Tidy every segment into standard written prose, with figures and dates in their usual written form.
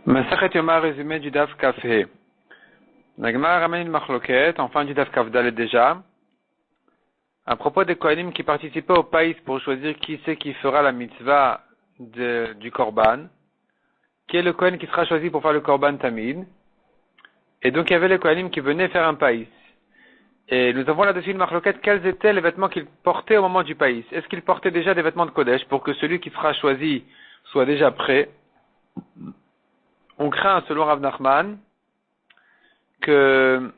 Masachet Yoma, résumé du Daf Kafé. La Gemara ramène une machloket, en fin du Daf Kafdal déjà, à propos des Kohanim qui participaient au pays pour choisir qui c'est qui fera la mitzvah du Korban, qui est le Kohen qui sera choisi pour faire le Korban Tamid. Et donc il y avait les Kohanim qui venaient faire un pays. Et nous avons là-dessus une machloket, quels étaient les vêtements qu'ils portaient au moment du pays. Est-ce qu'ils portaient déjà des vêtements de Kodesh pour que celui qui sera choisi soit déjà prêt? On craint, selon Rav Nachman, que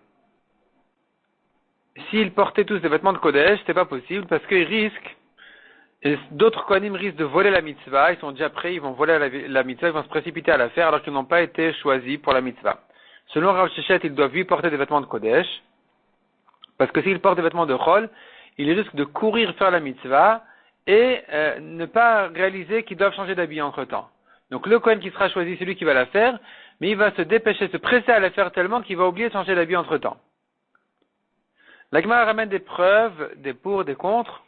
s'ils portaient tous des vêtements de Kodesh, c'est pas possible parce qu'ils risquent, et d'autres Kohanim risquent de voler la mitzvah, ils sont déjà prêts, ils vont voler la mitzvah, ils vont se précipiter à la faire alors qu'ils n'ont pas été choisis pour la mitzvah. Selon Rav Shechet, ils doivent lui porter des vêtements de Kodesh, parce que s'ils portent des vêtements de Chol, ils risquent de courir faire la mitzvah et ne pas réaliser qu'ils doivent changer d'habit entre temps. Donc le Kohen qui sera choisi, c'est lui qui va la faire, mais il va se dépêcher, se presser à la faire tellement qu'il va oublier de changer d'habit entre temps. La Gemara ramène des preuves, des pour, des contre.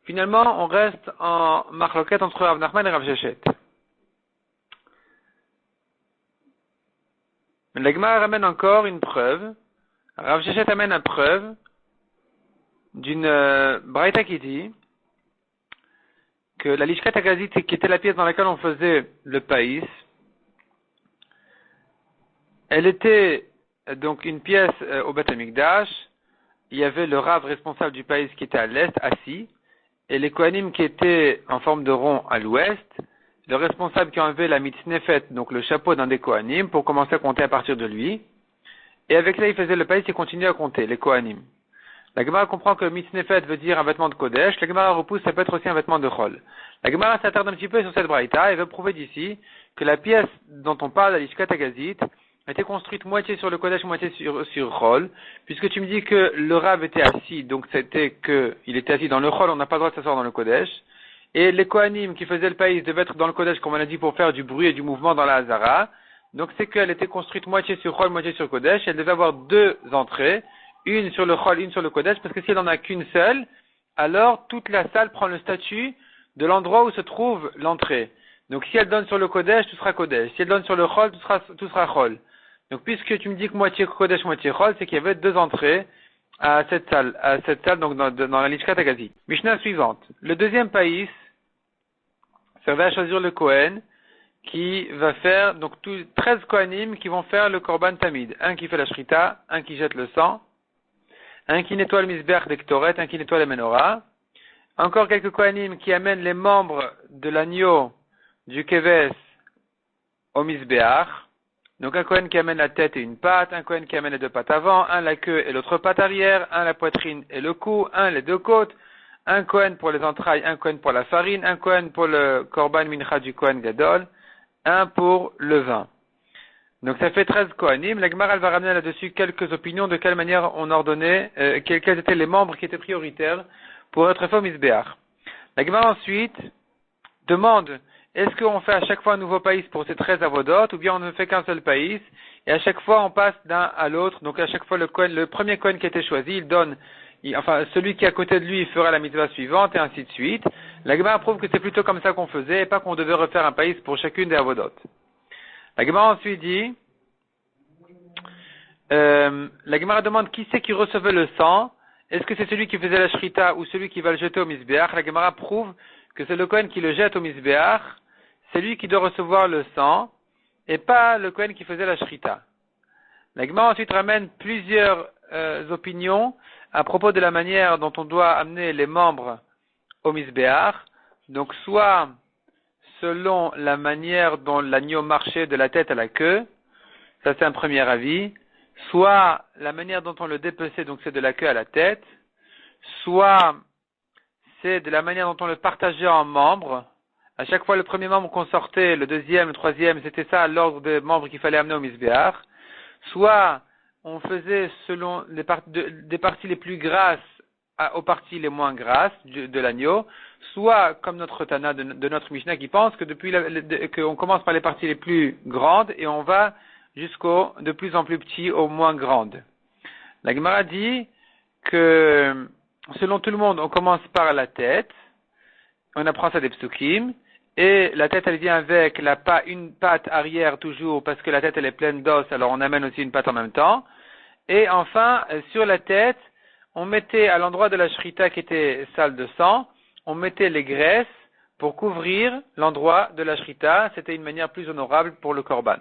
Finalement, on reste en machloket entre Rav Nachman et Rav Shechet. La Gemara ramène encore une preuve. Rav Shechet amène une preuve d'une braïta qui dit que la lishkat agazit, qui était la pièce dans laquelle on faisait le païs, elle était donc une pièce au Beth Amikdash. Il y avait le Rav responsable du païs qui était à l'est, assis, et les Kohanim qui étaient en forme de rond à l'ouest, le responsable qui enlevait la mitznefet, donc le chapeau d'un des Kohanim, pour commencer à compter à partir de lui. Et avec ça, il faisait le païs et continuait à compter, les Kohanim. La Gemara comprend que mitznefet veut dire un vêtement de Kodesh. La Gemara repousse, ça peut être aussi un vêtement de Chol. La Gemara s'attarde un petit peu sur cette braïta et veut prouver d'ici que la pièce dont on parle, la Lishkat Agazit, a été construite moitié sur le Kodesh, moitié sur Chol, puisque tu me dis que le Rav était assis, donc c'était qu'il était assis dans le Chol, on n'a pas le droit de s'asseoir dans le Kodesh, et les Kohanim qui faisaient le pays devaient être dans le Kodesh, comme on a dit, pour faire du bruit et du mouvement dans la Hazara, donc c'est qu'elle était construite moitié sur Chol, moitié sur Kodesh, elle devait avoir deux entrées, une sur le Chol, une sur le Kodesh, parce que si elle n'en a qu'une seule, alors toute la salle prend le statut de l'endroit où se trouve l'entrée. Donc si elle donne sur le Kodesh, tout sera Kodesh. Si elle donne sur le Chol, tout sera Chol. Donc puisque tu me dis que moitié Kodesh, moitié Chol, c'est qu'il y avait deux entrées à cette salle donc dans la Lishkat Agazi. Mishnah suivante. Le deuxième païs servait à choisir le Kohen qui va faire, donc 13 Kohanim qui vont faire le Korban Tamid. Un qui fait la Shrita, un qui jette le sang, un qui nettoie le Mizbeach des Ktoret, un qui nettoie la Menorah. Encore quelques Kohanim qui amènent les membres de l'agneau du Keves au Mizbeach. Donc un Kohen qui amène la tête et une patte, un Kohen qui amène les deux pattes avant, un la queue et l'autre patte arrière, un la poitrine et le cou, un les deux côtes, un Kohen pour les entrailles, un Kohen pour la farine, un Kohen pour le Korban Mincha du Kohen Gadol, un pour le vin. Donc ça fait 13 Kohanim. La Gemara va ramener là-dessus quelques opinions de quelle manière on ordonnait, quels étaient les membres qui étaient prioritaires pour être fait au Mizbeach. La Gemara ensuite demande, est-ce qu'on fait à chaque fois un nouveau païs pour ces 13 avodot, ou bien on ne fait qu'un seul païs, et à chaque fois on passe d'un à l'autre, donc à chaque fois le premier Kohen qui a été choisi, celui qui est à côté de lui, il fera la mitzvah suivante, et ainsi de suite. La Gemara prouve que c'est plutôt comme ça qu'on faisait, et pas qu'on devait refaire un païs pour chacune des avodot. La Gemara ensuite dit, la Gemara demande qui c'est qui recevait le sang. Est-ce que c'est celui qui faisait la shrita ou celui qui va le jeter au Mizbeach? La Gemara prouve que c'est le Kohen qui le jette au Mizbeach, c'est lui qui doit recevoir le sang, et pas le Kohen qui faisait la shrita. La Gemara ensuite ramène plusieurs opinions à propos de la manière dont on doit amener les membres au Mizbeach. Donc soit selon la manière dont l'agneau marchait de la tête à la queue, ça c'est un premier avis, soit la manière dont on le dépeçait, donc c'est de la queue à la tête, soit c'est de la manière dont on le partageait en membres. À chaque fois le premier membre qu'on sortait, le deuxième, le troisième, c'était ça l'ordre des membres qu'il fallait amener au Mizbeach. Soit on faisait selon des parties les plus grasses aux parties les moins grasses de l'agneau, soit comme notre Tana de notre Mishnah qui pense que qu'on commence par les parties les plus grandes et on va jusqu'au de plus en plus petit aux moins grandes. La Gemara dit que selon tout le monde, on commence par la tête, on apprend ça des psukim, et la tête elle vient avec une patte arrière toujours parce que la tête elle est pleine d'os, alors on amène aussi une patte en même temps. Et enfin, sur la tête, on mettait à l'endroit de la shrita qui était sale de sang, on mettait les graisses pour couvrir l'endroit de la shrita. C'était une manière plus honorable pour le korban.